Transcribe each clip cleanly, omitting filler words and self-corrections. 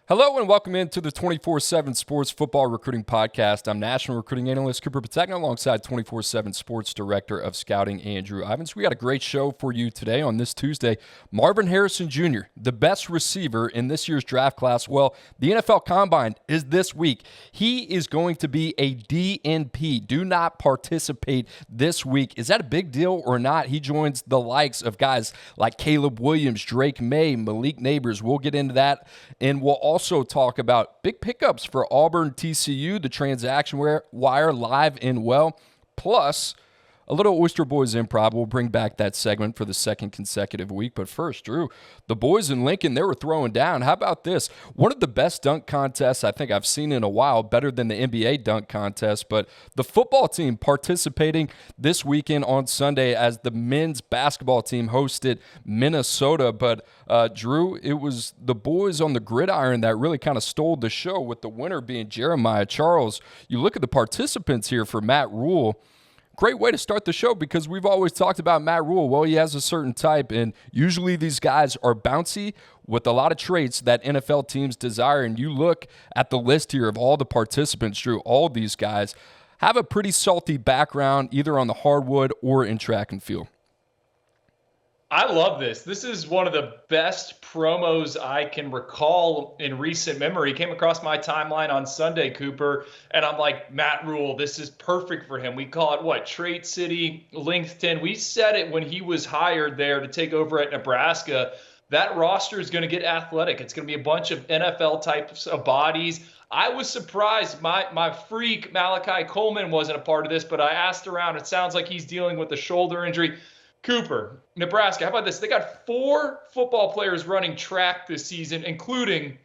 Hello and welcome into the 24/7 Sports Football Recruiting Podcast. I'm National Recruiting Analyst Cooper Petagna alongside 24/7 Sports Director of Scouting Andrew Ivins. We got a great show for you today on this Tuesday. Marvin Harrison Jr., the best receiver in this year's draft class. Well, the NFL Combine is this week. He is going to be a DNP. Do not participate this week. Is that a big deal or not? He joins the likes of guys like Caleb Williams, Drake May, Malik Neighbors. We'll get into that, and we'll also talk about big pickups for Auburn TCU, the transaction wire live and well, plus a little Oyster Boys Improv. We'll bring back that segment for the second consecutive week. But first, Drew, the boys in Lincoln, they were throwing down. How about this? One of the best dunk contests I think I've seen in a while, better than the NBA dunk contest. But the football team participating this weekend on Sunday as the men's basketball team hosted Minnesota. But Drew, it was the boys on the gridiron that really kind of stole the show, with the winner being Jeremiah Charles. You look at the participants here for Matt Rule. Great way to start the show, because we've always talked about Matt Rule. Well, he has a certain type, and usually these guys are bouncy with a lot of traits that NFL teams desire. And you look at the list here of all the participants, Drew, all these guys have a pretty salty background either on the hardwood or in track and field. I love this. This is one of the best promos I can recall in recent memory. Came across my timeline on Sunday, Cooper, and I'm like, Matt Rule, this is perfect for him. We call it, what, Trait City, LinkedIn. We said it when he was hired there to take over at Nebraska. That roster is going to get athletic. It's going to be a bunch of NFL types of bodies. I was surprised my freak Malachi Coleman wasn't a part of this, but I asked around. It sounds like he's dealing with a shoulder injury. Cooper, Nebraska, how about this? They got 4 football players running track this season, including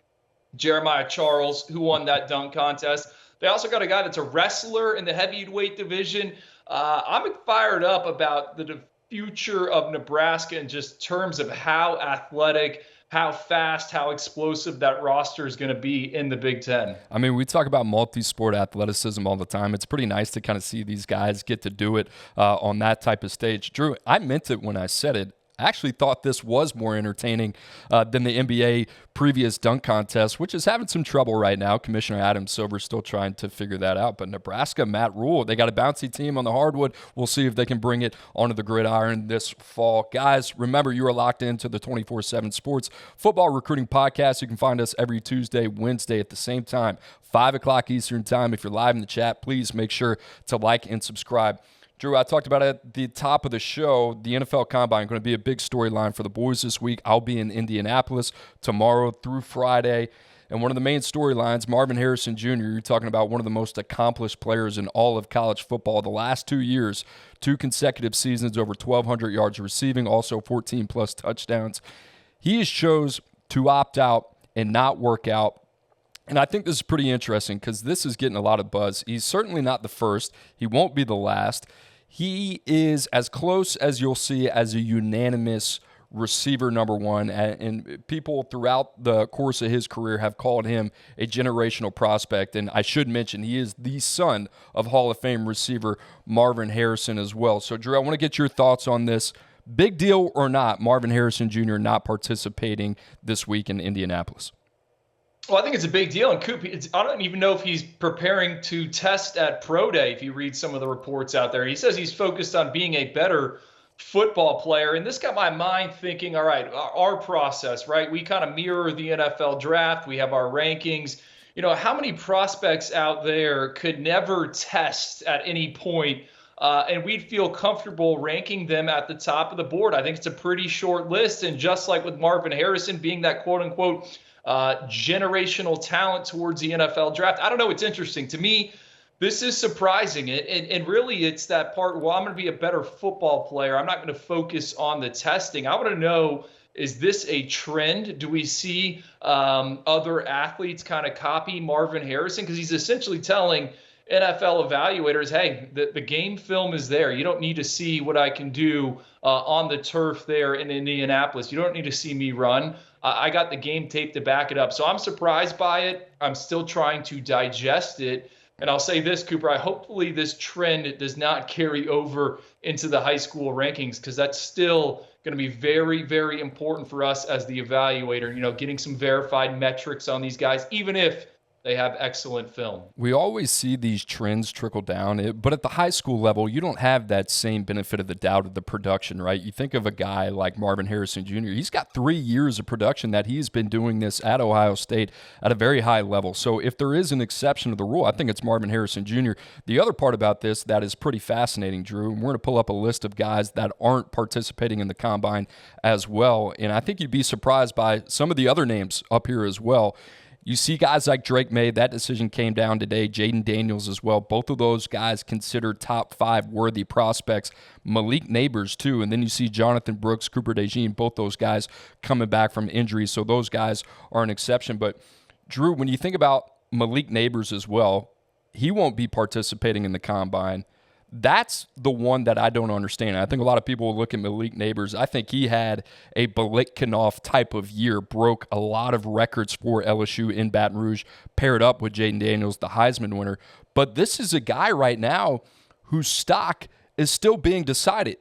Jeremiah Charles, who won that dunk contest. They also got a guy that's a wrestler in the heavyweight division. I'm fired up about the future of Nebraska in just terms of how athletic, how fast, how explosive that roster is going to be in the Big Ten. I mean, we talk about multi-sport athleticism all the time. It's pretty nice to kind of see these guys get to do it on that type of stage. Drew, I meant it when I said it. I actually thought this was more entertaining than the NBA previous dunk contest, which is having some trouble right now. Commissioner Adam Silver's still trying to figure that out. But Nebraska, Matt Rule, they got a bouncy team on the hardwood. We'll see if they can bring it onto the gridiron this fall. Guys, remember, you are locked into the 24/7 Sports Football Recruiting Podcast. You can find us every Tuesday, Wednesday at the same time, 5 o'clock Eastern Time. If you're live in the chat, please make sure to like and subscribe. Drew, I talked about it at the top of the show. The NFL Combine going to be a big storyline for the boys this week. I'll be in Indianapolis tomorrow through Friday. And one of the main storylines, Marvin Harrison Jr., you're talking about one of the most accomplished players in all of college football. The last 2 years, 2 consecutive seasons, over 1,200 yards receiving, also 14-plus touchdowns. He has chose to opt out and not work out. And I think this is pretty interesting because this is getting a lot of buzz. He's certainly not the first. He won't be the last. He is as close as you'll see as a unanimous receiver number one. And people throughout the course of his career have called him a generational prospect. And I should mention, he is the son of Hall of Fame receiver Marvin Harrison as well. So, Drew, I want to get your thoughts on this. Big deal or not, Marvin Harrison Jr. not participating this week in Indianapolis? Well, I think it's a big deal. And Coop, I don't even know if he's preparing to test at Pro Day, if you read some of the reports out there. He says he's focused on being a better football player. And this got my mind thinking, all right, our process, right? We kind of mirror the NFL draft. We have our rankings. You know, how many prospects out there could never test at any point, and we'd feel comfortable ranking them at the top of the board? I think it's a pretty short list. And just like with Marvin Harrison being that quote-unquote generational talent towards the NFL draft. I don't know. It's interesting. To me, this is surprising. And really, it's that part, well, I'm going to be a better football player. I'm not going to focus on the testing. I want to know, is this a trend? Do we see other athletes kind of copy Marvin Harrison? Because he's essentially telling NFL evaluators, hey, the game film is there. You don't need to see what I can do on the turf there in Indianapolis. You don't need to see me run. I got the game tape to back it up. So I'm surprised by it. I'm still trying to digest it. And I'll say this, Cooper, hopefully this trend does not carry over into the high school rankings, because that's still going to be very, very important for us as the evaluator, getting some verified metrics on these guys, even if they have excellent film. We always see these trends trickle down, but at the high school level, you don't have that same benefit of the doubt of the production, right? You think of a guy like Marvin Harrison Jr., he's got 3 years of production that he's been doing this at Ohio State at a very high level. So if there is an exception to the rule, I think it's Marvin Harrison Jr. The other part about this that is pretty fascinating, Drew, and we're going to pull up a list of guys that aren't participating in the combine as well, and I think you'd be surprised by some of the other names up here as well. You see guys like Drake May, that decision came down today. Jaden Daniels as well. Both of those guys considered top 5 worthy prospects. Malik Neighbors too. And then you see Jonathan Brooks, Cooper DeJean, both those guys coming back from injuries. So those guys are an exception. But Drew, when you think about Malik Neighbors as well, he won't be participating in the combine. That's the one that I don't understand. I think a lot of people will look at Malik Neighbors. I think he had a Balitkinoff type of year, broke a lot of records for LSU in Baton Rouge, paired up with Jaden Daniels, the Heisman winner. But this is a guy right now whose stock is still being decided.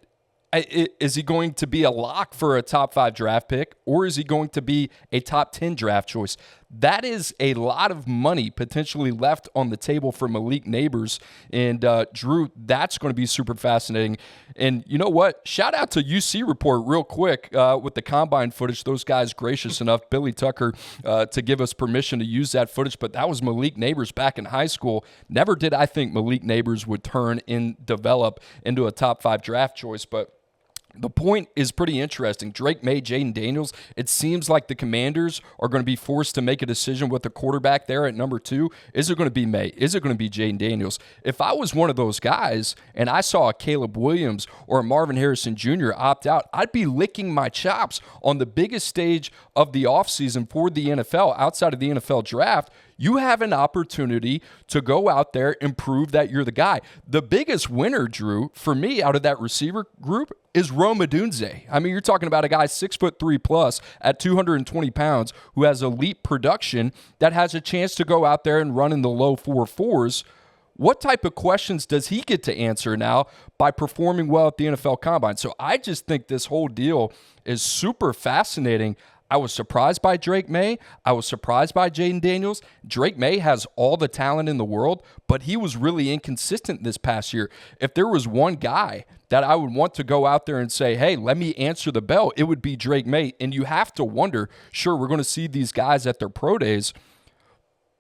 Is he going to be a lock for a top 5 draft pick, or is he going to be a top 10 draft choice? That is a lot of money potentially left on the table for Malik Neighbors. And Drew, that's going to be super fascinating. And you know what? Shout out to UC Report real quick with the combine footage. Those guys gracious enough, Billy Tucker, to give us permission to use that footage. But that was Malik Neighbors back in high school. Never did I think Malik Neighbors would develop into a top 5 draft choice. But the point is pretty interesting. Drake May, Jaden Daniels, it seems like the Commanders are going to be forced to make a decision with the quarterback there at number 2. Is it going to be May? Is it going to be Jaden Daniels? If I was one of those guys and I saw a Caleb Williams or a Marvin Harrison Jr. opt out, I'd be licking my chops on the biggest stage of the offseason for the NFL outside of the NFL draft. You have an opportunity to go out there and prove that you're the guy. The biggest winner, Drew, for me out of that receiver group is Rome Odunze. I mean, you're talking about a guy 6'3" plus at 220 pounds who has elite production that has a chance to go out there and run in the low 4.4s. What type of questions does he get to answer now by performing well at the NFL Combine? So I just think this whole deal is super fascinating. I was surprised by Drake May. I was surprised by Jaden Daniels. Drake May has all the talent in the world, but he was really inconsistent this past year. If there was one guy that I would want to go out there and say, hey, let me answer the bell, it would be Drake May. And you have to wonder, sure, we're going to see these guys at their pro days,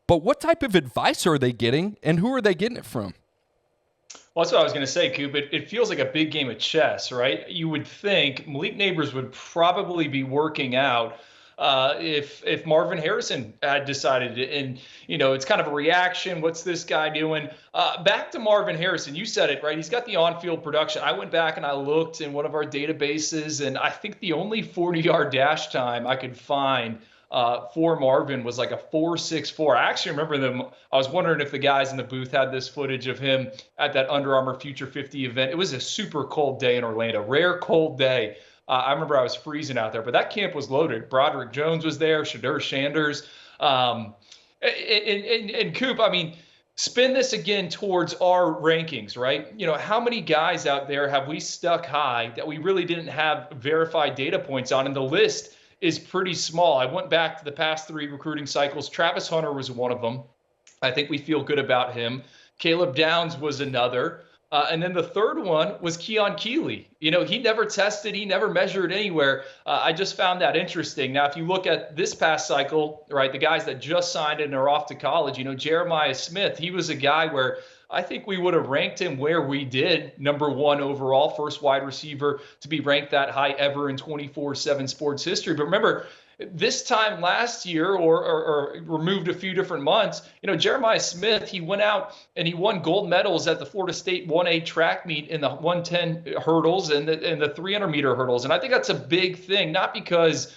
but what type of advice are they getting, and who are they getting it from? Well, that's what I was going to say, Coop. It feels like a big game of chess, right? You would think Malik Neighbors would probably be working out if Marvin Harrison had decided it. And, it's kind of a reaction. What's this guy doing? Back to Marvin Harrison. You said it, right? He's got the on-field production. I went back and I looked in one of our databases, and I think the only 40-yard dash time I could find for Marvin was like a 4.64. I actually remember them. I was wondering if the guys in the booth had this footage of him at that Under Armour Future 50 event. It was a super cold day in Orlando, rare cold day. I remember I was freezing out there, but that camp was loaded. Broderick Jones was there, Shadur Sanders. And Coop, I mean, spin this again towards our rankings, right? How many guys out there have we stuck high that we really didn't have verified data points on? And the list is pretty small. I went back to the past 3 recruiting cycles. Travis Hunter was one of them. I think we feel good about him. Caleb Downs was another. And then the third one was Keon Keeley. He never tested. He never measured anywhere. I just found that interesting. Now, if you look at this past cycle, right, the guys that just signed and are off to college, Jeremiah Smith, he was a guy where I think we would have ranked him where we did, number 1 overall, first wide receiver to be ranked that high ever in 24/7 sports history. But remember, this time last year or removed a few different months, Jeremiah Smith, he went out and he won gold medals at the Florida State 1A track meet in the 110 hurdles and the 300-meter hurdles. And I think that's a big thing, not because,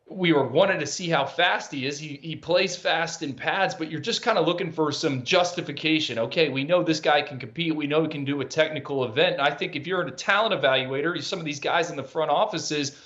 we were wanted to see how fast he is. He plays fast in pads, but you're just kind of looking for some justification. Okay, we know this guy can compete. We know he can do a technical event. And I think if you're a talent evaluator, some of these guys in the front offices,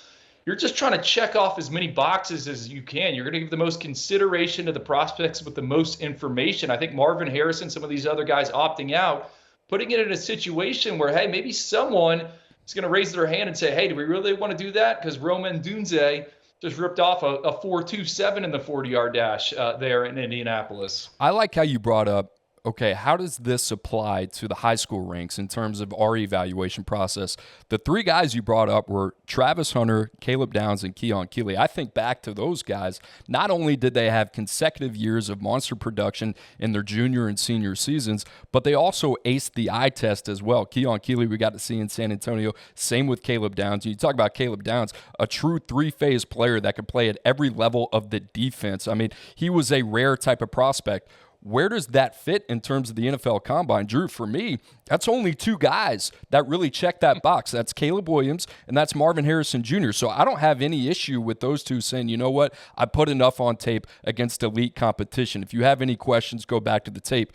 you're just trying to check off as many boxes as you can. You're going to give the most consideration to the prospects with the most information. I think Marvin Harrison, some of these other guys opting out, putting it in a situation where, hey, maybe someone is going to raise their hand and say, hey, do we really want to do that? Because Roman Dunze just ripped off a 4.27 in the 40-yard dash there in Indianapolis. I like how you brought up, okay, how does this apply to the high school ranks in terms of our evaluation process? The three guys you brought up were Travis Hunter, Caleb Downs, and Keon Keeley. I think back to those guys. Not only did they have consecutive years of monster production in their junior and senior seasons, but they also aced the eye test as well. Keon Keeley we got to see in San Antonio. Same with Caleb Downs. And you talk about Caleb Downs, a true three-phase player that could play at every level of the defense. I mean, he was a rare type of prospect. Where does that fit in terms of the NFL Combine? Drew, for me, that's only two guys that really check that box. That's Caleb Williams and that's Marvin Harrison Jr. So I don't have any issue with those two saying, you know what, I put enough on tape against elite competition. If you have any questions, go back to the tape.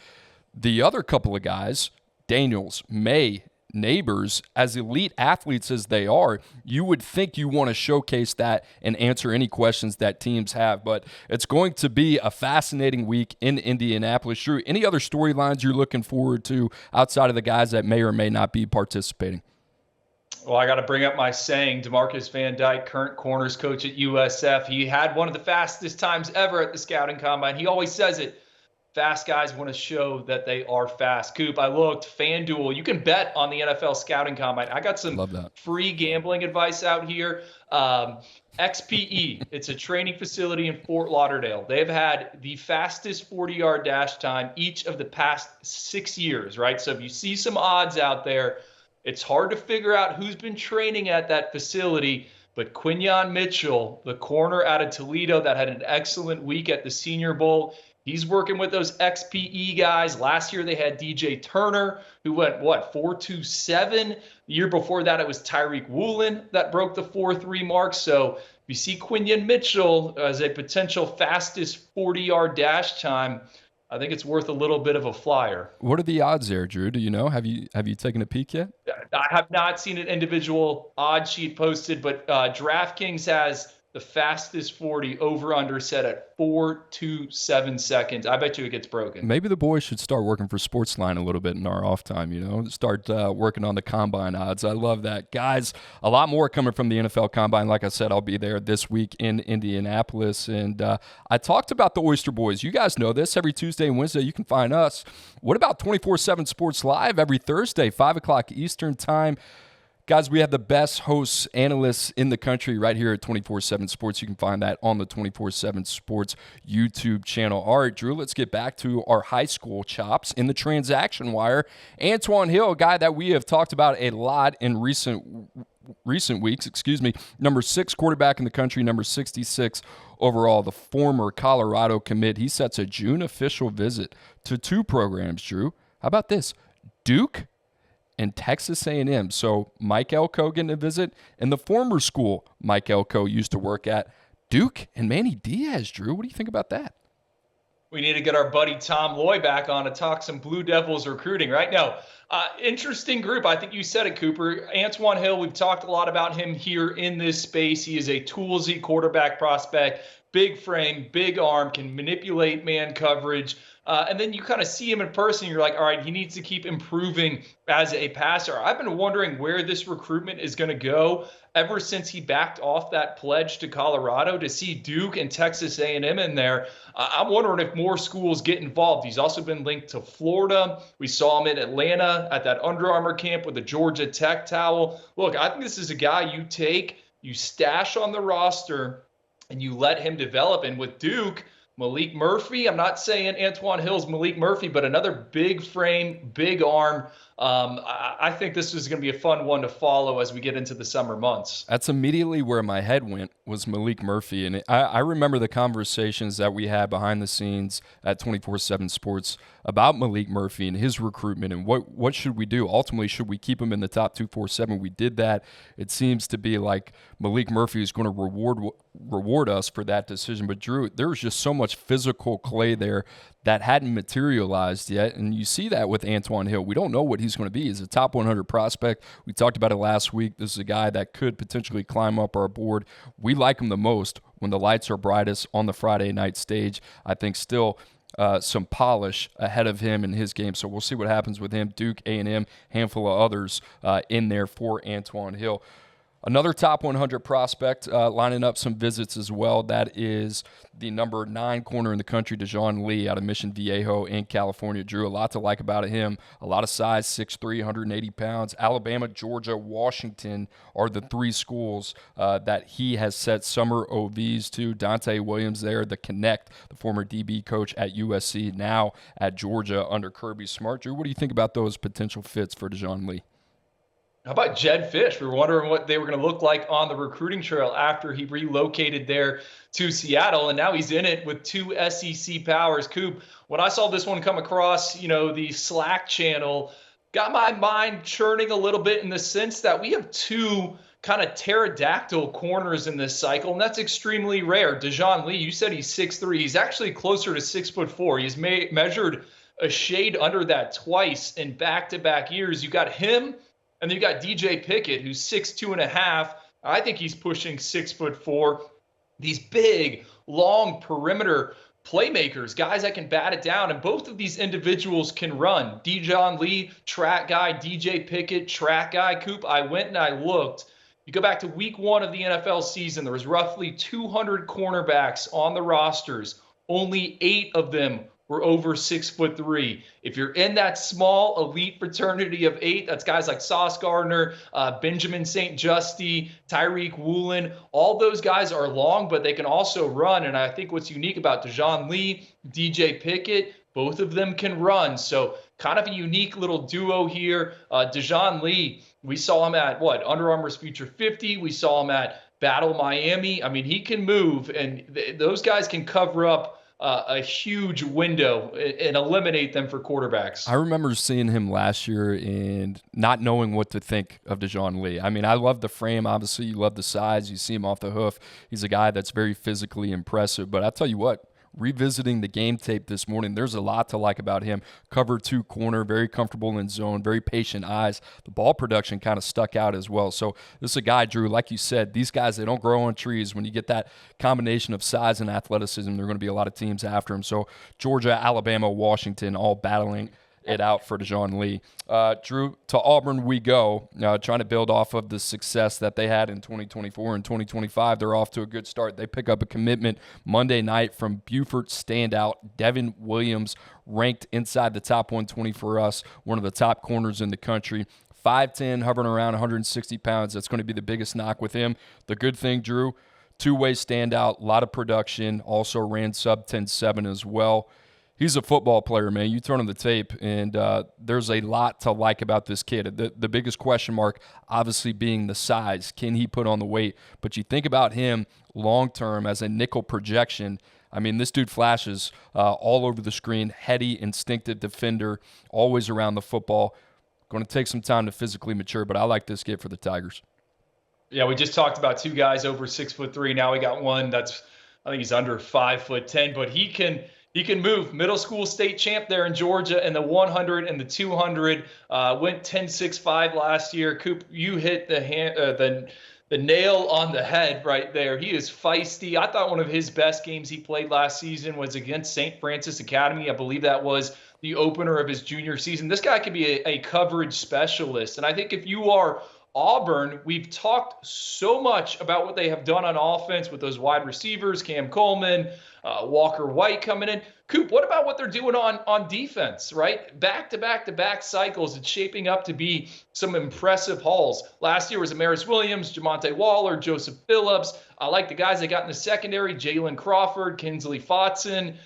The other couple of guys, Daniels, May, Neighbors, as elite athletes as they are, you would think you want to showcase that and answer any questions that teams have. But it's going to be a fascinating week in Indianapolis. Drew, any other storylines you're looking forward to outside of the guys that may or may not be participating? Well, I got to bring up my saying. DeMarcus Van Dyke, current corners coach at USF, he had one of the fastest times ever at the scouting combine. He always says it. Fast guys want to show that they are fast. Coop, I looked, FanDuel. You can bet on the NFL Scouting Combine. I got some free gambling advice out here. XPE, it's a training facility in Fort Lauderdale. They've had the fastest 40-yard dash time each of the past 6 years, right? So if you see some odds out there, it's hard to figure out who's been training at that facility. But Quinyon Mitchell, the corner out of Toledo that had an excellent week at the Senior Bowl, he's working with those XPE guys. Last year they had DJ Turner, who went, 4.27. The year before that it was Tyreek Woolen that broke the 4.3 mark. So if you see Quinyon Mitchell as a potential fastest 40-yard dash time, I think it's worth a little bit of a flyer. What are the odds there, Drew? Do you know? Have you taken a peek yet? I have not seen an individual odd sheet posted, but DraftKings has the fastest 40 over-under set at 4.27 seconds. I bet you it gets broken. Maybe the boys should start working for Sportsline a little bit in our off time, start working on the Combine odds. I love that. Guys, a lot more coming from the NFL Combine. Like I said, I'll be there this week in Indianapolis. And I talked about the Oyster Boys. You guys know this. Every Tuesday and Wednesday, you can find us. What about 24/7 Sports Live every Thursday, 5 o'clock Eastern Time? Guys, we have the best hosts, analysts in the country right here at 24/7 Sports. You can find that on the 24/7 Sports YouTube channel. All right, Drew, let's get back to our high school chops in the transaction wire. Antoine Hill, a guy that we have talked about a lot in recent weeks, number 6 quarterback in the country, number 66 overall, the former Colorado commit. He sets a June official visit to 2 programs, Drew. How about this? Duke and Texas A&M. So Mike Elko getting a visit, and the former school Mike Elko used to work at, Duke and Manny Diaz. Drew, what do you think about that? We need to get our buddy Tom Loy back on to talk some Blue Devils recruiting, right? No, interesting group. I think you said it, Cooper. Antoine Hill, we've talked a lot about him here in this space. He is a toolsy quarterback prospect, big frame, big arm, can manipulate man coverage. And then you kind of see him in person. You're like, all right, he needs to keep improving as a passer. I've been wondering where this recruitment is going to go ever since he backed off that pledge to Colorado. To see Duke and Texas A&M in there, I'm wondering if more schools get involved. He's also been linked to Florida. We saw him in Atlanta at that Under Armour camp with the Georgia Tech towel. Look, I think this is a guy you stash on the roster, and you let him develop. And with Duke, Malik Murphy, I'm not saying Antoine Hill's Malik Murphy, but another big frame, big arm. I think this is going to be a fun one to follow as we get into the summer months. That's immediately where my head went, was Malik Murphy. And I remember the conversations that we had behind the scenes at 24/7 Sports about Malik Murphy and his recruitment and what should we do? Ultimately, should we keep him in the top 247? We did that. It seems to be like Malik Murphy is going to reward us for that decision. But Drew, there was just so much physical clay there that hadn't materialized yet, and you see that with Antoine Hill. We don't know what he's going to be. He's a top 100 prospect. We talked about it last week. This is a guy that could potentially climb up our board. We like him the most when the lights are brightest on the Friday night stage. I think still some polish ahead of him in his game. So we'll see what happens with him. Duke, A&M, handful of others in there for Antoine Hill. Another top 100 prospect lining up some visits as well. That is the number 9 corner in the country, Dejoun Lee, out of Mission Viejo in California. Drew, a lot to like about him. A lot of size, 6'3", 180 pounds. Alabama, Georgia, Washington are the 3 schools that he has set summer OVs to. Dante Williams there, the Connect, the former DB coach at USC, now at Georgia under Kirby Smart. Drew, what do you think about those potential fits for Dejoun Lee? How about Jed Fish? We were wondering what they were going to look like on the recruiting trail after he relocated there to Seattle, and now he's in it with 2 SEC powers. Coop, when I saw this one come across, the Slack channel, got my mind churning a little bit in the sense that we have 2 kind of pterodactyl corners in this cycle, and that's extremely rare. Dejoun Lee, you said he's 6'3". He's actually closer to 6'4". He's measured a shade under that twice in back-to-back years. You got him. And then you got DJ Pickett, who's 6'2.5". I think he's pushing 6'4". These big, long perimeter playmakers, guys that can bat it down. And both of these individuals can run. Dejoun Lee, track guy. DJ Pickett, track guy. Coop, I went and I looked. You go back to week 1 of the NFL season, there was roughly 200 cornerbacks on the rosters. Only 8 of them were over 6'3". If you're in that small elite fraternity of 8, that's guys like Sauce Gardner, Benjamin St. Justy, Tyreek Woolen. All those guys are long, but they can also run. And I think what's unique about Dejoun Lee, DJ Pickett, both of them can run. So kind of a unique little duo here. Dejoun Lee, we saw him at Under Armour's Future 50. We saw him at Battle Miami. I mean, he can move, and those guys can cover up a huge window and eliminate them for quarterbacks. I remember seeing him last year and not knowing what to think of Dejoun Lee. I mean, I love the frame. Obviously, you love the size. You see him off the hoof. He's a guy that's very physically impressive. But I'll tell you what, revisiting the game tape this morning, there's a lot to like about him. Cover 2 corner, very comfortable in zone, very patient eyes. The ball production kind of stuck out as well. So this is a guy, Drew, like you said, these guys, they don't grow on trees. When you get that combination of size and athleticism, there are going to be a lot of teams after him. So Georgia, Alabama, Washington all battling it out for Dejoun Lee. Drew, to Auburn we go, trying to build off of the success that they had in 2024 and 2025. They're off to a good start. They pick up a commitment Monday night from Beaufort standout Devin Williams, ranked inside the top 120 for us, one of the top corners in the country. 5'10", hovering around 160 pounds. That's going to be the biggest knock with him. The good thing, Drew, 2-way standout, a lot of production, also ran sub 10.7 as well. He's a football player, man. You turn on the tape, and there's a lot to like about this kid. The biggest question mark, obviously, being the size. Can he put on the weight? But you think about him long-term as a nickel projection. I mean, this dude flashes all over the screen, heady, instinctive defender, always around the football. Going to take some time to physically mature, but I like this kid for the Tigers. Yeah, we just talked about 2 guys over 6'3". Now we got one that's, I think he's under 5'10", but he can move. Middle school state champ there in Georgia in the 100 and the 200. Went 10.65 last year. Coop, you hit the nail on the head right there. He is feisty. I thought one of his best games he played last season was against St. Francis Academy. I believe that was the opener of his junior season. This guy could be a coverage specialist. And I think if you are Auburn, we've talked so much about what they have done on offense with those wide receivers, Cam Coleman, Walker White coming in. Coop, what about what they're doing on defense, right? Back-to-back-to-back cycles. It's shaping up to be some impressive hauls. Last year was Amaris Williams, Jamonte Waller, Joseph Phillips. I like the guys they got in the secondary, Jalen Crawford, Kinsley Fotson.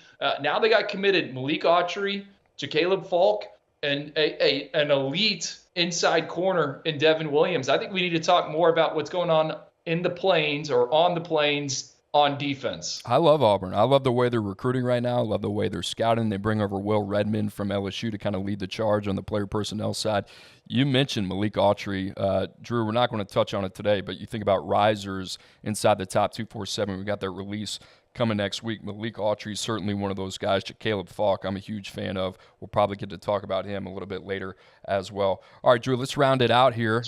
Now they got committed Malik Autry, Jacaleb Falk, and an elite inside corner in Devin Williams. I think we need to talk more about what's going on in the Plains or on the Plains on defense. I love Auburn. I love the way they're recruiting right now. I love the way they're scouting. They bring over Will Redmond from LSU to kind of lead the charge on the player personnel side. You mentioned Malik Autry. Drew, we're not going to touch on it today, but you think about risers inside the top 247. We got their release coming next week. Malik Autry is certainly one of those guys. Caleb Falk, I'm a huge fan of. We'll probably get to talk about him a little bit later as well. All right, Drew, let's round it out here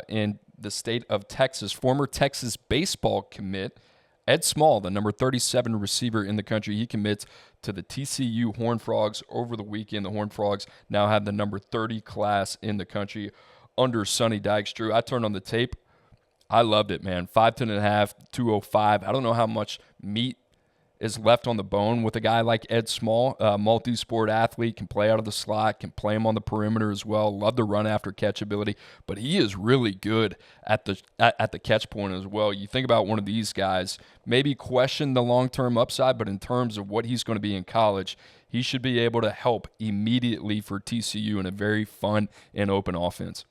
in the state of Texas. Former Texas baseball commit Ed Small, the number 37 receiver in the country, he commits to the TCU Horned Frogs over the weekend. The Horned Frogs now have the number 30 class in the country under Sonny Dykes. Drew, I turned on the tape. I loved it, man. 5'10.5", 205. I don't know how much meat is left on the bone with a guy like Ed Small, multi-sport athlete, can play out of the slot, can play him on the perimeter as well. Love the run after catch ability, but he is really good at the catch point as well. You think about one of these guys, maybe question the long-term upside, but in terms of what he's going to be in college, he should be able to help immediately for TCU in a very fun and open offense.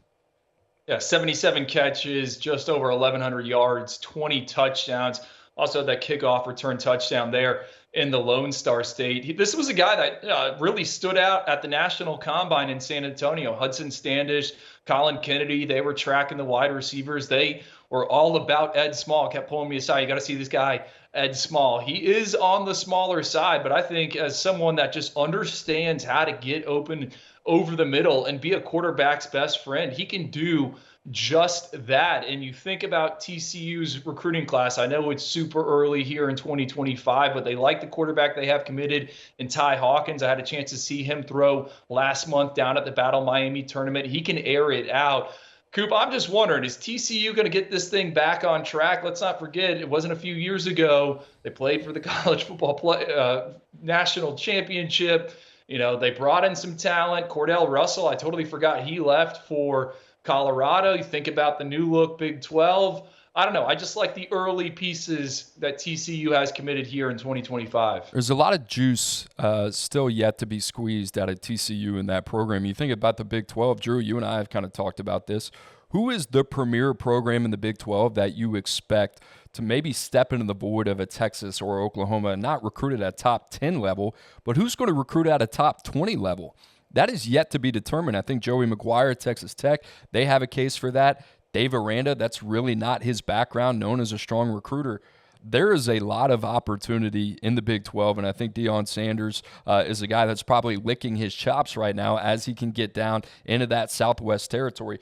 Yeah, 77 catches, just over 1,100 yards, 20 touchdowns. Also had that kickoff return touchdown there in the Lone Star State. This was a guy that really stood out at the National Combine in San Antonio. Hudson Standish, Colin Kennedy, they were tracking the wide receivers. They were all about Ed Small. Kept pulling me aside. You got to see this guy, Ed Small. He is on the smaller side, but I think as someone that just understands how to get open over the middle and be a quarterback's best friend, he can do just that. And you think about TCU's recruiting class. I know it's super early here in 2025, but they like the quarterback they have committed in Ty Hawkins. I had a chance to see him throw last month down at the Battle Miami tournament. He can air it out. Coop, I'm just wondering, is TCU going to get this thing back on track? Let's not forget, it wasn't a few years ago. They played for the college football national championship. You know, they brought in some talent. Cordell Russell, I totally forgot he left for Colorado. You think about the new look Big 12. I don't know. I just like the early pieces that TCU has committed here in 2025. There's a lot of juice still yet to be squeezed out of TCU in that program. You think about the Big 12, Drew, you and I have kind of talked about this. Who is the premier program in the Big 12 that you expect to maybe step into the void of a Texas or Oklahoma and not recruit at a top 10 level, but who's going to recruit at a top 20 level? That is yet to be determined. I think Joey McGuire at Texas Tech, they have a case for that. Dave Aranda, that's really not his background, known as a strong recruiter. There is a lot of opportunity in the Big 12, and I think Deion Sanders is a guy that's probably licking his chops right now as he can get down into that Southwest territory.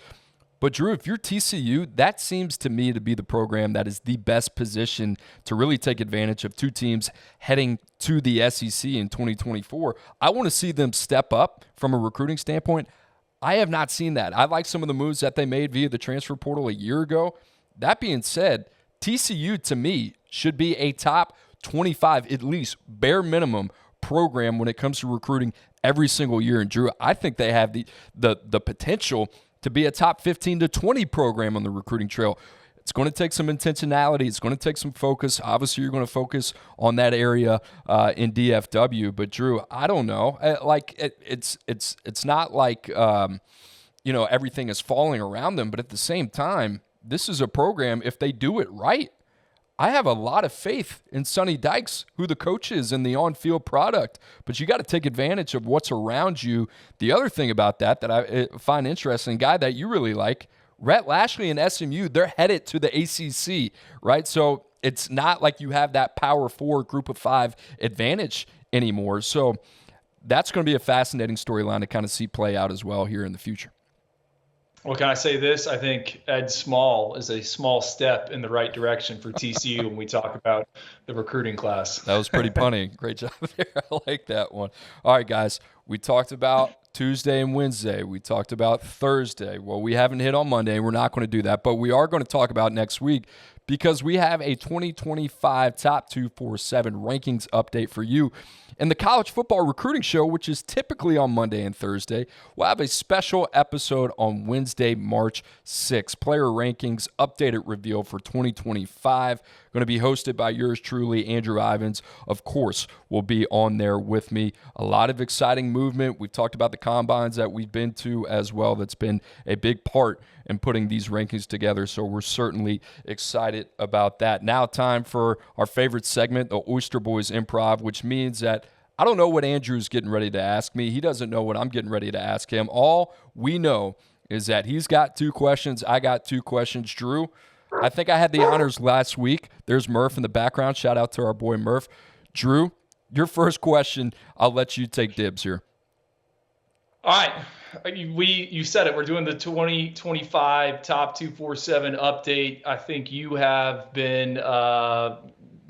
But, Drew, if you're TCU, that seems to me to be the program that is the best position to really take advantage of two teams heading to the SEC in 2024. I want to see them step up from a recruiting standpoint. I have not seen that. I like some of the moves that they made via the transfer portal a year ago. That being said, TCU, to me, should be a top 25, at least bare minimum, program when it comes to recruiting every single year. And, Drew, I think they have the potential to be a top 15 to 20 program on the recruiting trail. It's going to take some intentionality. It's going to take some focus. Obviously, you're going to focus on that area in DFW. But Drew, I don't know. It's not like everything is falling around them. But at the same time, this is a program. If they do it right, I have a lot of faith in Sonny Dykes, who the coach is, and the on-field product. But you got to take advantage of what's around you. The other thing about that I find interesting, guy that you really like, Rhett Lashley and SMU, they're headed to the ACC, right? So it's not like you have that Power 4 Group of 5 advantage anymore. So that's going to be a fascinating storyline to kind of see play out as well here in the future. Well, can I say this? I think Ed Small is a small step in the right direction for TCU when we talk about the recruiting class. That was pretty punny. Great job there. I like that one. All right, guys. We talked about Tuesday and Wednesday. We talked about Thursday. Well, we haven't hit on Monday. We're not going to do that, but we are going to talk about next week because we have a 2025 Top 247 rankings update for you. And the College Football Recruiting Show, which is typically on Monday and Thursday, will have a special episode on Wednesday, March 6th. Player rankings updated reveal for 2025. Going to be hosted by yours truly, Andrew Ivins. Of course, will be on there with me. A lot of exciting movement. We've talked about the combines that we've been to as well. That's been a big part in putting these rankings together. So we're certainly excited about that. Now time for our favorite segment, the Oyster Boys Improv, which means that I don't know what Andrew's getting ready to ask me. He doesn't know what I'm getting ready to ask him. All we know is that he's got two questions. I got two questions. Drew, I think I had the honors last week. There's Murph in the background. Shout out to our boy Murph. Drew, your first question, I'll let you take dibs here. All right. You said it. We're doing the 2025 Top 247 update. I think you have been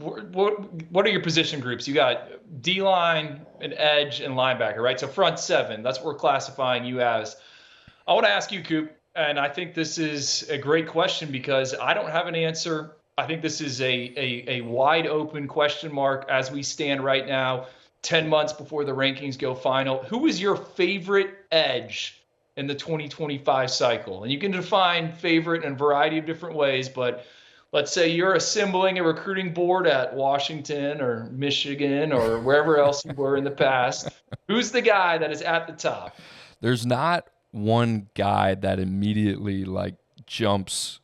what are your position groups? You got D-line, an edge, and linebacker, right? So front seven, that's what we're classifying you as. I want to ask you, Coop, and I think this is a great question because I don't have an answer. I think this is a wide open question mark as we stand right now, 10 months before the rankings go final. Who is your favorite edge in the 2025 cycle? And you can define favorite in a variety of different ways, but let's say you're assembling a recruiting board at Washington or Michigan or wherever else you were in the past. Who's the guy that is at the top? There's not one guy that immediately like jumps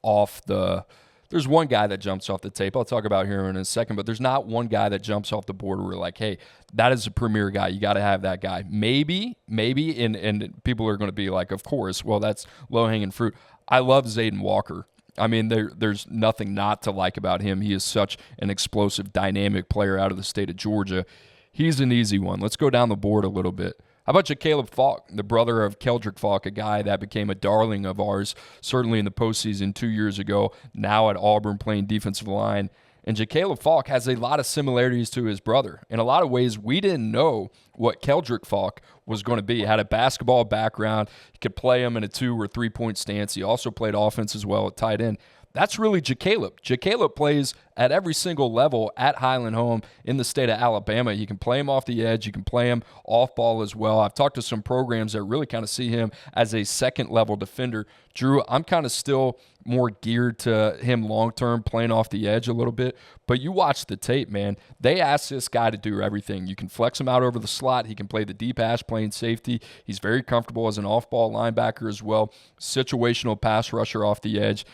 off the there's one guy that jumps off the tape. I'll talk about here in a second, but there's not one guy that jumps off the board where we're like, hey, that is a premier guy. You got to have that guy. Maybe, and people are going to be like, of course, well, that's low-hanging fruit. I love Zayden Walker. I mean, there's nothing not to like about him. He is such an explosive, dynamic player out of the state of Georgia. He's an easy one. Let's go down the board a little bit. How about Caleb Falk, the brother of Keldrick Falk, a guy that became a darling of ours, certainly in the postseason 2 years ago, now at Auburn playing defensive line. And Caleb Falk has a lot of similarities to his brother. In a lot of ways, we didn't know what Keldrick Falk was going to be. He had a basketball background. He could play him in a 2 or 3 point stance. He also played offense as well at tight end. That's really Jacaleb. Jacaleb plays at every single level at Highland Home in the state of Alabama. You can play him off the edge. You can play him off ball as well. I've talked to some programs that really kind of see him as a second-level defender. Drew, I'm kind of still more geared to him long-term playing off the edge a little bit. But you watch the tape, man. They ask this guy to do everything. You can flex him out over the slot. He can play the deep hash playing safety. He's very comfortable as an off-ball linebacker as well. Situational pass rusher off the edge.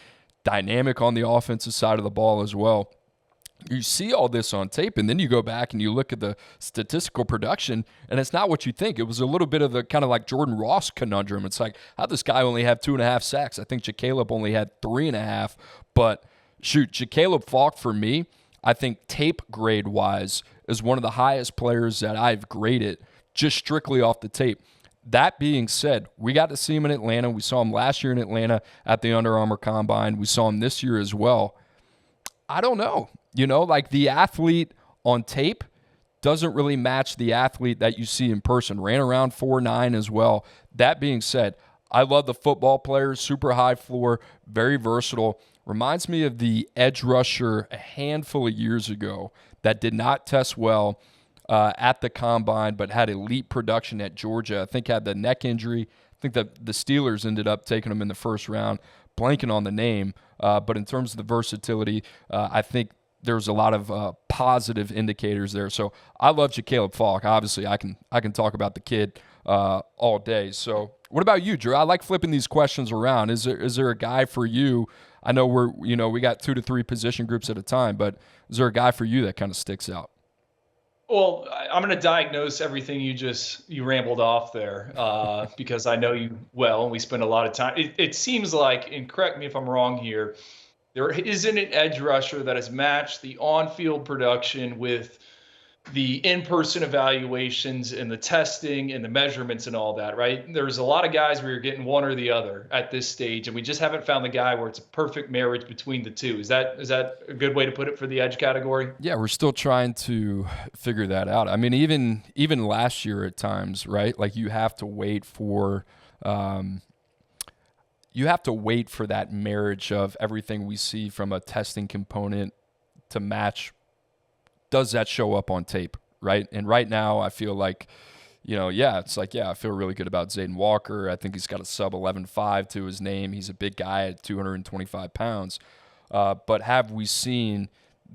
Dynamic on the offensive side of the ball as well. You see all this on tape, and then you go back and you look at the statistical production, and it's not what you think. It was a little bit of the kind of like Jordan Ross conundrum. It's like, how'd this guy only have 2.5 sacks? I think Jacaleb only had 3.5. But shoot, Jacaleb Falk for me, I think tape grade-wise is one of the highest players that I've graded just strictly off the tape. That being said, we got to see him in Atlanta. We saw him last year in Atlanta at the Under Armour Combine. We saw him this year as well. I don't know. You know, like the athlete on tape doesn't really match the athlete that you see in person. Ran around 4.9 as well. That being said, I love the football player, super high floor, very versatile. Reminds me of the edge rusher a handful of years ago that did not test well at the Combine, but had elite production at Georgia. I think had the neck injury. I think that the Steelers ended up taking him in the first round, blanking on the name. But in terms of the versatility, I think there's a lot of positive indicators there. So I love Jacaleb Falk. Obviously, I can talk about the kid all day. So what about you, Drew? I like flipping these questions around. Is there a guy for you? I know we got 2 to 3 position groups at a time, but is there a guy for you that kind of sticks out? Well, I'm going to diagnose everything you rambled off there because I know you well, and we spend a lot of time. It seems like, and correct me if I'm wrong here, there isn't an edge rusher that has matched the on-field production with the in-person evaluations and the testing and the measurements and all that, right? There's a lot of guys where you're getting one or the other at this stage, and we just haven't found the guy where it's a perfect marriage between the two. Is that a good way to put it for the edge category? Yeah, we're still trying to figure that out. I mean, even last year at times, right? Like you have to wait for that marriage of everything we see from a testing component to match. Does that show up on tape, right? And right now I feel like, I feel really good about Zayden Walker. I think he's got a sub 11.5 to his name. He's a big guy at 225 pounds. But have we seen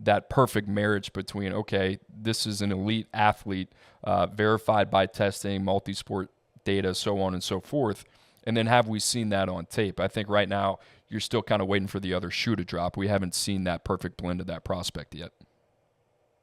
that perfect marriage between, okay, this is an elite athlete, verified by testing, multi-sport data, so on and so forth, and then have we seen that on tape? I think right now you're still kind of waiting for the other shoe to drop. We haven't seen that perfect blend of that prospect yet.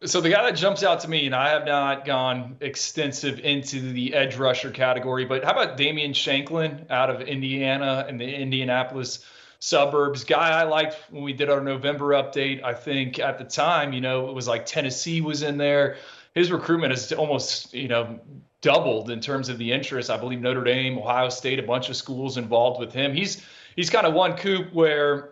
So the guy that jumps out to me, and I have not gone extensive into the edge rusher category, but how about Damian Shanklin out of Indiana and the Indianapolis suburbs? Guy I liked when we did our November update. I think at the time, it was like Tennessee was in there. His recruitment has almost, doubled in terms of the interest. I believe Notre Dame, Ohio State, a bunch of schools involved with him. He's kind of one Coop where,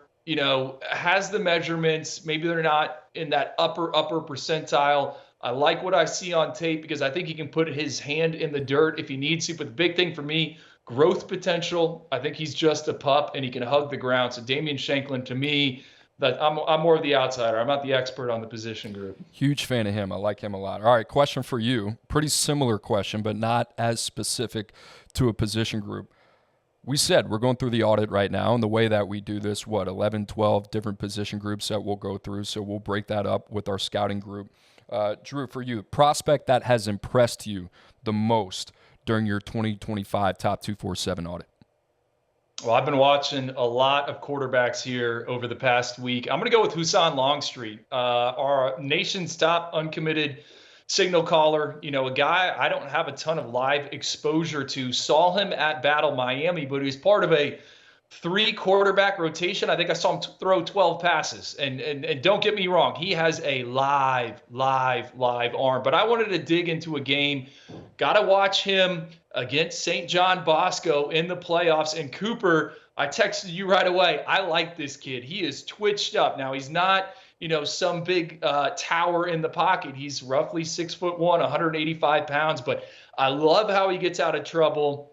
has the measurements. Maybe they're not in that upper percentile. I like what I see on tape because I think he can put his hand in the dirt if he needs to. But the big thing for me, growth potential. I think he's just a pup and he can hug the ground. So Damian Shanklin, to me, that I'm more of the outsider. I'm not the expert on the position group. Huge fan of him. I like him a lot. All right, question for you. Pretty similar question, but not as specific to a position group. We said we're going through the audit right now, and the way that we do this, 11, 12 different position groups that we'll go through, so we'll break that up with our scouting group. Drew, for you, prospect that has impressed you the most during your 2025 Top 247 audit? Well, I've been watching a lot of quarterbacks here over the past week. I'm going to go with Husan Longstreet, our nation's top uncommitted signal caller. A guy I don't have a ton of live exposure to. Saw him at Battle Miami, but he was part of a 3-quarterback rotation. I think I saw him throw 12 passes. And don't get me wrong, he has a live arm. But I wanted to dig into a game. Got to watch him against St. John Bosco in the playoffs. And Cooper, I texted you right away. I like this kid. He is twitched up. Now, he's not some big tower in the pocket. He's roughly 6'1", 185 pounds, but I love how he gets out of trouble.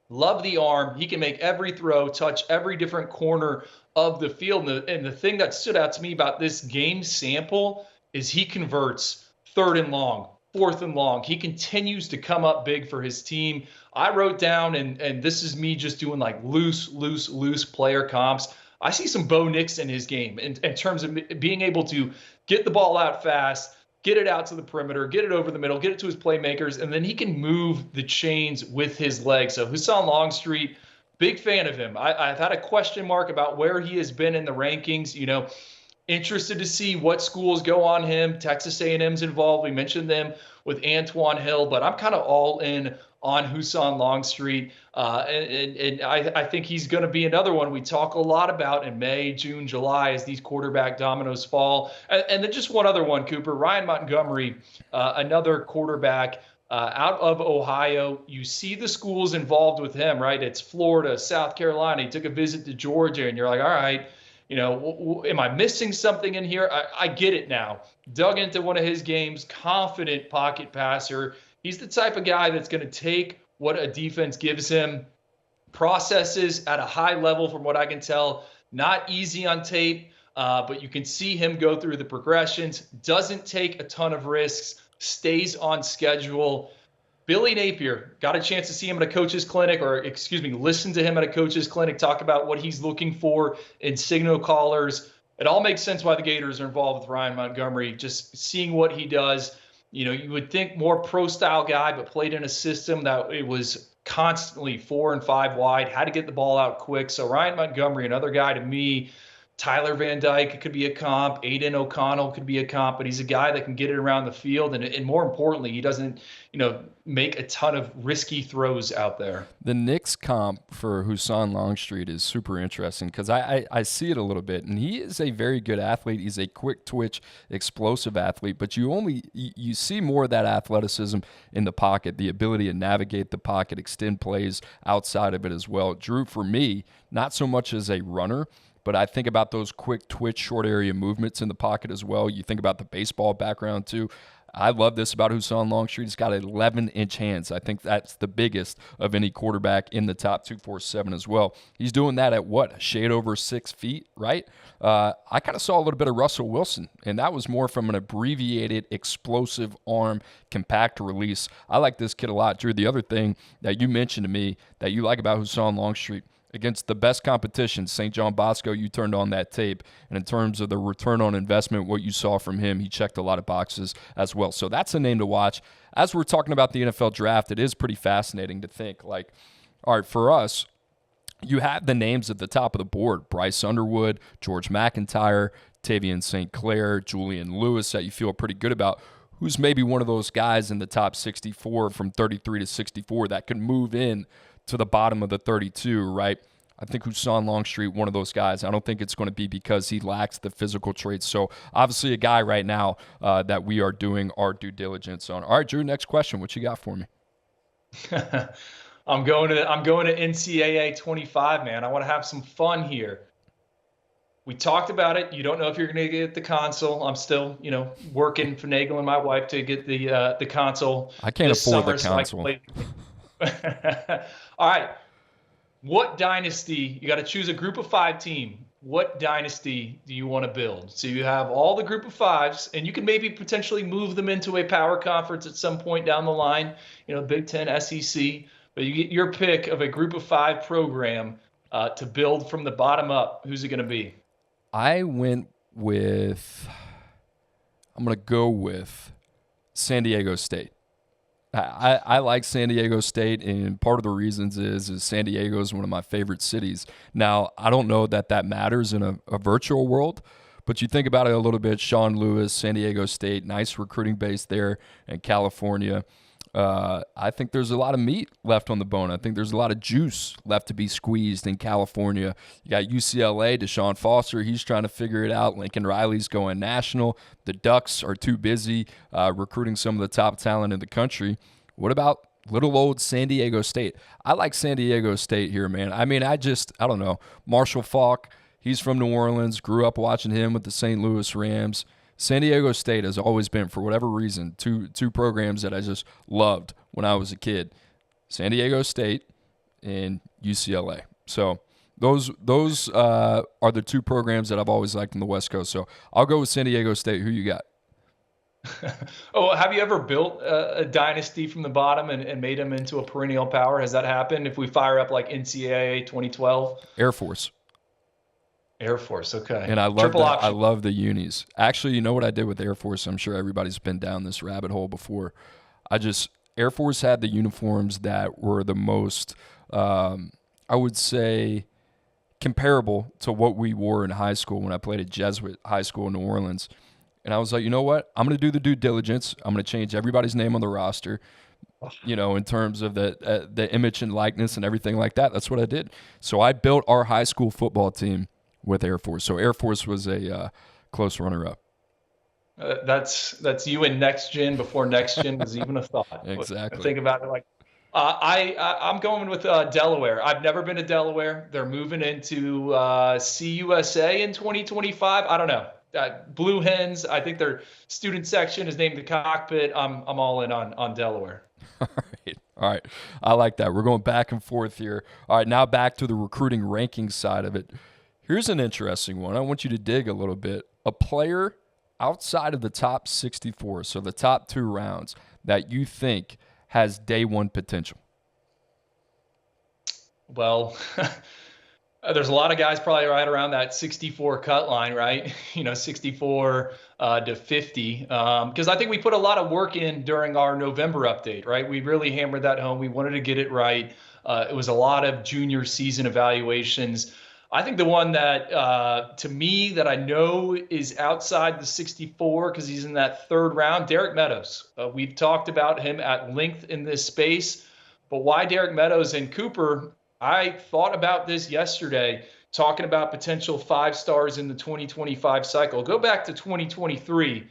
Love the arm. He can make every throw, touch every different corner of the field. And the thing that stood out to me about this game sample is he converts 3rd and long, 4th and long. He continues to come up big for his team. I wrote down, and this is me just doing like loose player comps. I see some Bo Nix in his game in terms of being able to get the ball out fast, get it out to the perimeter, get it over the middle, get it to his playmakers, and then he can move the chains with his legs. So Husan Longstreet, big fan of him. I've had a question mark about where he has been in the rankings. Interested to see what schools go on him. Texas A&M's involved. We mentioned them with Antoine Hill, but I'm kind of all in on Husan Longstreet. And I think he's going to be another one we talk a lot about in May, June, July as these quarterback dominoes fall. And then just one other one, Cooper, Ryan Montgomery, another quarterback out of Ohio. You see the schools involved with him, right? It's Florida, South Carolina. He took a visit to Georgia, and you're like, all right, am I missing something in here? I get it now. Dug into one of his games, confident pocket passer. He's the type of guy that's going to take what a defense gives him, processes at a high level from what I can tell. Not easy on tape, but you can see him go through the progressions, doesn't take a ton of risks, stays on schedule. Billy Napier, got a chance to see him at a coach's clinic, listen to him at a coach's clinic, talk about what he's looking for in signal callers. It all makes sense why the Gators are involved with Ryan Montgomery, just seeing what he does. You would think more pro-style guy, but played in a system that it was constantly 4 and 5 wide, had to get the ball out quick. So Ryan Montgomery, another guy to me. Tyler Van Dyke could be a comp. Aiden O'Connell could be a comp, but he's a guy that can get it around the field. And more importantly, he doesn't, make a ton of risky throws out there. The Knicks comp for Husan Longstreet is super interesting because I see it a little bit. And he is a very good athlete. He's a quick twitch, explosive athlete, but you see more of that athleticism in the pocket, the ability to navigate the pocket, extend plays outside of it as well. Drew, for me, not so much as a runner, but I think about those quick twitch, short area movements in the pocket as well. You think about the baseball background too. I love this about Husan Longstreet. He's got 11-inch hands. I think that's the biggest of any quarterback in the top 247 as well. He's doing that at a shade over 6 feet, right? I kind of saw a little bit of Russell Wilson, and that was more from an abbreviated, explosive arm, compact release. I like this kid a lot. Drew, the other thing that you mentioned to me that you like about Husan Longstreet, against the best competition, St. John Bosco, you turned on that tape. And in terms of the return on investment, what you saw from him, he checked a lot of boxes as well. So that's a name to watch. As we're talking about the NFL draft, it is pretty fascinating to think, all right, for us, you have the names at the top of the board, Bryce Underwood, George McIntyre, Tavian St. Clair, Julian Lewis, that you feel pretty good about. Who's maybe one of those guys in the top 64 from 33 to 64 that could move in to the bottom of the 32, right? I think Husan Longstreet, one of those guys. I don't think it's going to be because he lacks the physical traits. So obviously a guy right now that we are doing our due diligence on. All right, Drew, next question. What you got for me? I'm going to NCAA 25, man. I want to have some fun here. We talked about it. You don't know if you're going to get the console. I'm still, working, finagling my wife to get the console I can't this afford the summer so I can console. play. All right. What dynasty? You got to choose a group of 5 team. What dynasty do you want to build? So you have all the group of 5s, and you can maybe potentially move them into a power conference at some point down the line, Big Ten, SEC. But you get your pick of a group of 5 program to build from the bottom up. Who's it going to be? I went with, I'm going to go with San Diego State. I like San Diego State, and part of the reasons is San Diego is one of my favorite cities. Now, I don't know that matters in a virtual world, but you think about it a little bit. Sean Lewis, San Diego State, nice recruiting base there in California. I think there's a lot of meat left on the bone. I think there's a lot of juice left to be squeezed in California. You got UCLA, Deshaun Foster. He's trying to figure it out. Lincoln Riley's going national. The Ducks are too busy recruiting some of the top talent in the country. What about little old San Diego State? I like San Diego State here, man. I mean, I don't know. Marshall Faulk, he's from New Orleans, grew up watching him with the St. Louis Rams. San Diego State has always been, for whatever reason, two programs that I just loved when I was a kid. San Diego State and UCLA. So those are the 2 programs that I've always liked in the West Coast. So I'll go with San Diego State. Who you got? Oh, have you ever built a dynasty from the bottom and made them into a perennial power? Has that happened? If we fire up like NCAA 2012? Air Force. Air Force, okay. And I love Triple that. I option. love the unis. Actually, you know what I did with Air Force? I'm sure everybody's been down this rabbit hole before. Air Force had the uniforms that were the most, I would say, comparable to what we wore in high school when I played at Jesuit High School in New Orleans. And I was like, you know what? I'm going to do the due diligence. I'm going to change everybody's name on the roster, in terms of the image and likeness and everything like that. That's what I did. So I built our high school football team with Air Force. So Air Force was a close runner-up. That's you in next gen before next gen was even a thought. Exactly. Think about it like I'm going with Delaware. I've never been to Delaware. They're moving into CUSA in 2025. I don't know. Blue Hens. I think their student section is named the Cockpit. I'm all in on Delaware. All right. I like that. We're going back and forth here. All right, now back to the recruiting ranking side of it. Here's an interesting one. I want you to dig a little bit. A player outside of the top 64, so the top 2 rounds, that you think has day 1 potential. Well, there's a lot of guys probably right around that 64 cut line, right? 64 to 50. Because I think we put a lot of work in during our November update, right? We really hammered that home. We wanted to get it right. It was a lot of junior season evaluations. I think the one that, to me, that I know is outside the 64 because he's in that 3rd round, Derek Meadows. We've talked about him at length in this space. But why Derek Meadows and Cooper? I thought about this yesterday, talking about potential 5 stars in the 2025 cycle. Go back to 2023.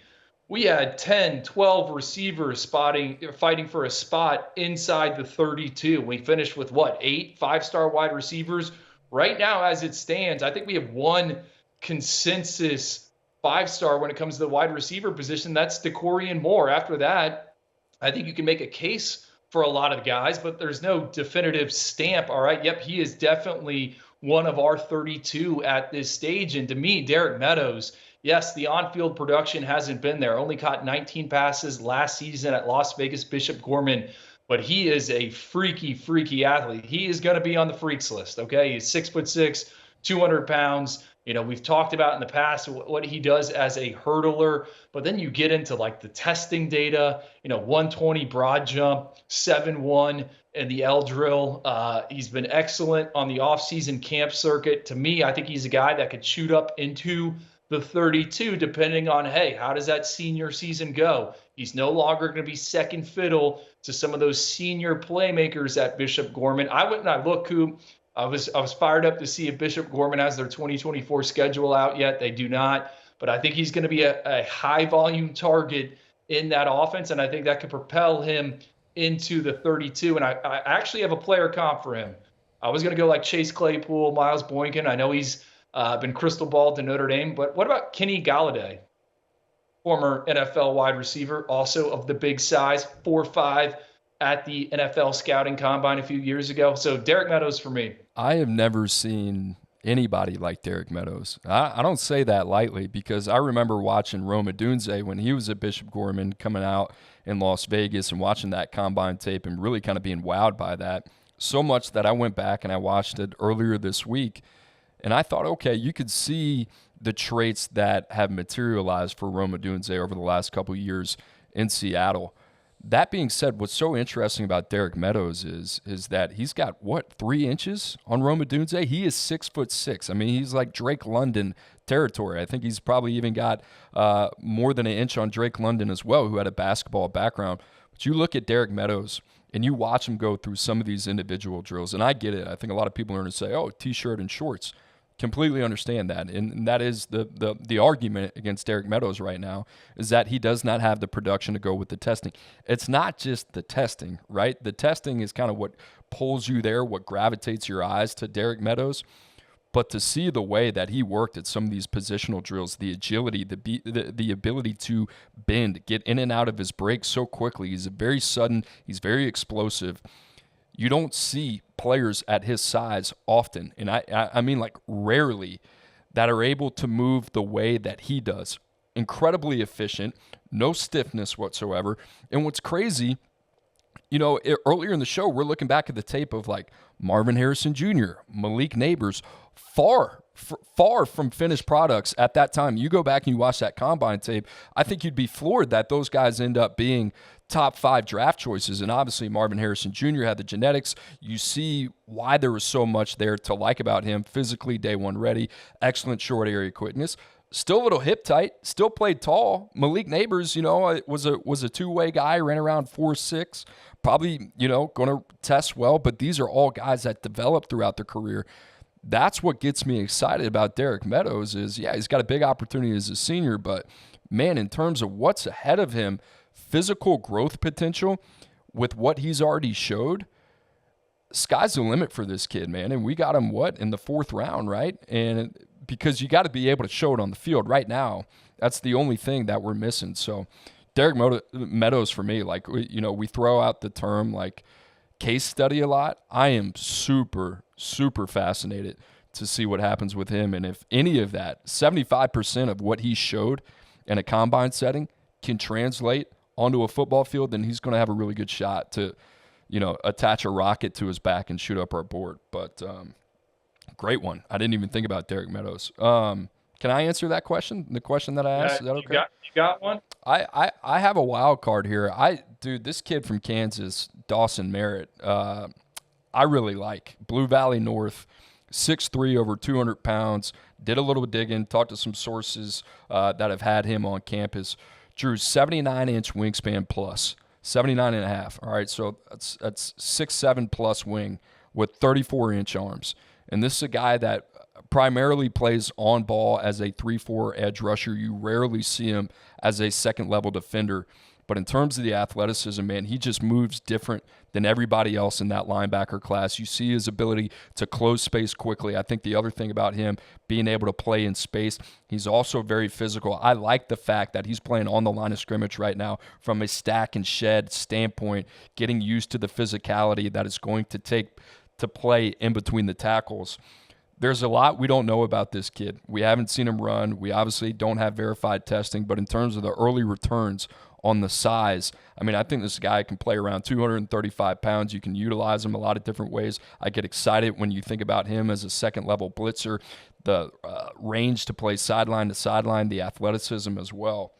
We had 10, 12 receivers fighting for a spot inside the 32. We finished with 8 5-star wide receivers? Right now, as it stands, I think we have one consensus 5-star when it comes to the wide receiver position. That's DeCorian Moore. After that, I think you can make a case for a lot of guys, but there's no definitive stamp. All right, yep, he is definitely one of our 32 at this stage. And to me, Derek Meadows, yes, the on-field production hasn't been there. Only caught 19 passes last season at Las Vegas Bishop Gorman. But he is a freaky, freaky athlete. He is going to be on the freaks list, okay? He's 6'6", 200 pounds. We've talked about in the past what he does as a hurdler. But then you get into like the testing data, 120 broad jump, 7'1" in the L drill. He's been excellent on the offseason camp circuit. To me, I think he's a guy that could shoot up into the 32, depending on, hey, how does that senior season go? He's no longer going to be second fiddle to some of those senior playmakers at Bishop Gorman. I went and I looked, Coop. I was fired up to see if Bishop Gorman has their 2024 schedule out yet. They do not. But I think he's going to be a high-volume target in that offense, and I think that could propel him into the 32. And I actually have a player comp for him. I was going to go like Chase Claypool, Miles Boykin. I know he's been crystal balled to Notre Dame. But what about Kenny Galladay, former NFL wide receiver, also of the big size, 4'5", at the NFL scouting combine a few years ago? So Derek Meadows for me. I have never seen anybody like Derek Meadows. I don't say that lightly because I remember watching Rome Odunze when he was at Bishop Gorman coming out in Las Vegas and watching that combine tape and really kind of being wowed by that. So much that I went back and I watched it earlier this week and I thought, okay, you could see the traits that have materialized for Rome Odunze over the last couple of years in Seattle. That being said, what's so interesting about Derek Meadows is that he's got, 3 inches on Rome Odunze? He is 6'6". I mean, he's like Drake London territory. I think he's probably even got more than an inch on Drake London as well, who had a basketball background. But you look at Derek Meadows and you watch him go through some of these individual drills, and I get it. I think a lot of people are going to say, oh, T-shirt and shorts. Completely understand that, and that is the argument against Derek Meadows right now is that he does not have the production to go with the testing. It's not just the testing, right? The testing is kind of what pulls you there, what gravitates your eyes to Derek Meadows. But to see the way that he worked at some of these positional drills, the agility, the ability to bend, get in and out of his break so quickly. He's very sudden. He's very explosive. You don't see players at his size often, and I mean like rarely, that are able to move the way that he does. Incredibly efficient, no stiffness whatsoever. And what's crazy, earlier in the show, we're looking back at the tape of like Marvin Harrison Jr., Malik Neighbors, far from finished products at that time. You go back and you watch that combine tape, I think you'd be floored that those guys end up being top 5 draft choices. And obviously Marvin Harrison Jr. had the genetics. You see why there was so much there to like about him. Physically, day one ready, excellent short area quickness. Still a little hip tight, still played tall. Malik Neighbors, was a two-way guy, ran around 4'6", probably, going to test well, but these are all guys that developed throughout their career. That's what gets me excited about Derek Meadows is, yeah, he's got a big opportunity as a senior, but man, in terms of what's ahead of him, physical growth potential with what he's already showed, sky's the limit for this kid, man. And we got him, in the 4th round, right? And because you got to be able to show it on the field right now. That's the only thing that we're missing. So Derek Meadows for me, like, we throw out the term like case study a lot. I am super, super fascinated to see what happens with him. And if any of that, 75% of what he showed in a combine setting can translate onto a football field, then he's going to have a really good shot to, attach a rocket to his back and shoot up our board. But great one. I didn't even think about Derek Meadows. Can I answer that question? The question that I asked? Is that okay? You got one? I have a wild card here. This kid from Kansas, Dawson Merritt, I really like. Blue Valley North, 6'3", over 200 pounds. Did a little digging, talked to some sources that have had him on campus. Drew 79-inch wingspan plus, 79 and a half. All right, so that's 6'7" plus wing with 34-inch arms. And this is a guy that primarily plays on ball as a 3-4 edge rusher. You rarely see him as a second-level defender. But in terms of the athleticism, man, he just moves different than everybody else in that linebacker class. You see his ability to close space quickly. I think the other thing about him being able to play in space, he's also very physical. I like the fact that he's playing on the line of scrimmage right now from a stack and shed standpoint, getting used to the physicality that it's going to take to play in between the tackles. There's a lot we don't know about this kid. We haven't seen him run. We obviously don't have verified testing, but in terms of the early returns on the size, I mean, I think this guy can play around 235 pounds. You can utilize him a lot of different ways. I get excited when you think about him as a second-level blitzer, the range to play sideline to sideline, the athleticism as well.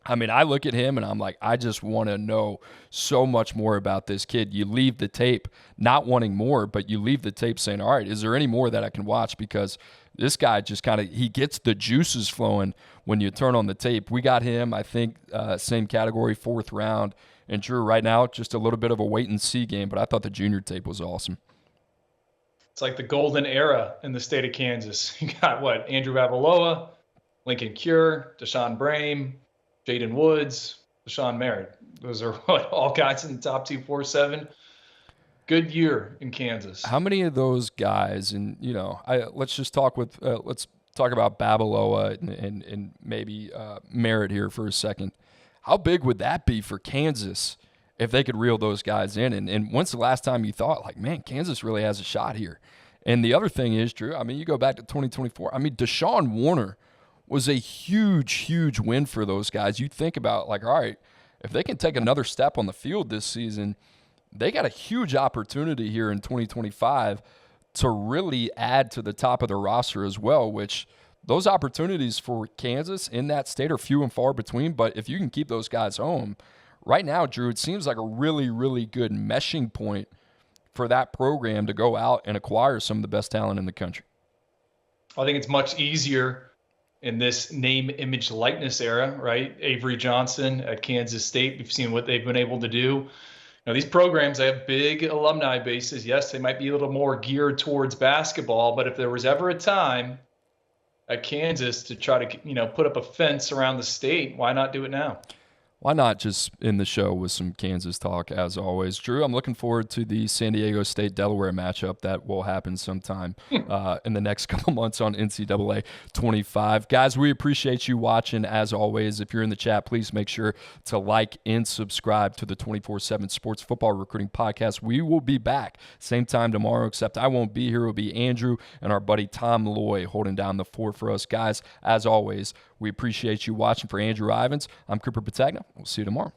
I mean, I look at him and I'm like, I just want to know so much more about this kid. You leave the tape not wanting more, but you leave the tape saying, all right, is there any more that I can watch? Because this guy just kind of, he gets the juices flowing when you turn on the tape. We got him, I think, same category, 4th round. And Drew, right now, just a little bit of a wait-and-see game, but I thought the junior tape was awesome. It's like the golden era in the state of Kansas. You got, Andrew Avaloa, Lincoln Cure, Deshaun Brame, Jaden Woods, Deshaun Merritt. Those are all guys in the top 247. Good year in Kansas. How many of those guys, and let's just talk let's talk about Babaloa and maybe Merritt here for a second. How big would that be for Kansas if they could reel those guys in? And when's the last time you thought, like, man, Kansas really has a shot here? And the other thing is, Drew, I mean, you go back to 2024. I mean, Deshaun Warner was a huge, huge win for those guys. You think about, like, all right, if they can take another step on the field this season, they got a huge opportunity here in 2025 to really add to the top of the roster as well, which those opportunities for Kansas in that state are few and far between. But if you can keep those guys home, right now, Drew, it seems like a really, really good meshing point for that program to go out and acquire some of the best talent in the country. I think it's much easier in this name, image, likeness era, right? Avery Johnson at Kansas State. We've seen what they've been able to do. Now, these programs, they have big alumni bases. Yes, they might be a little more geared towards basketball, but if there was ever a time at Kansas to try to, put up a fence around the state, why not do it now? Why not just end the show with some Kansas talk, as always? Drew, I'm looking forward to the San Diego State-Delaware matchup that will happen sometime in the next couple months on NCAA 25. Guys, we appreciate you watching, as always. If you're in the chat, please make sure to like and subscribe to the 24/7 Sports Football Recruiting Podcast. We will be back same time tomorrow, except I won't be here. It will be Andrew and our buddy Tom Loy holding down the fort for us. Guys, as always, we appreciate you watching. For Andrew Ivins, I'm Cooper Petagna. We'll see you tomorrow.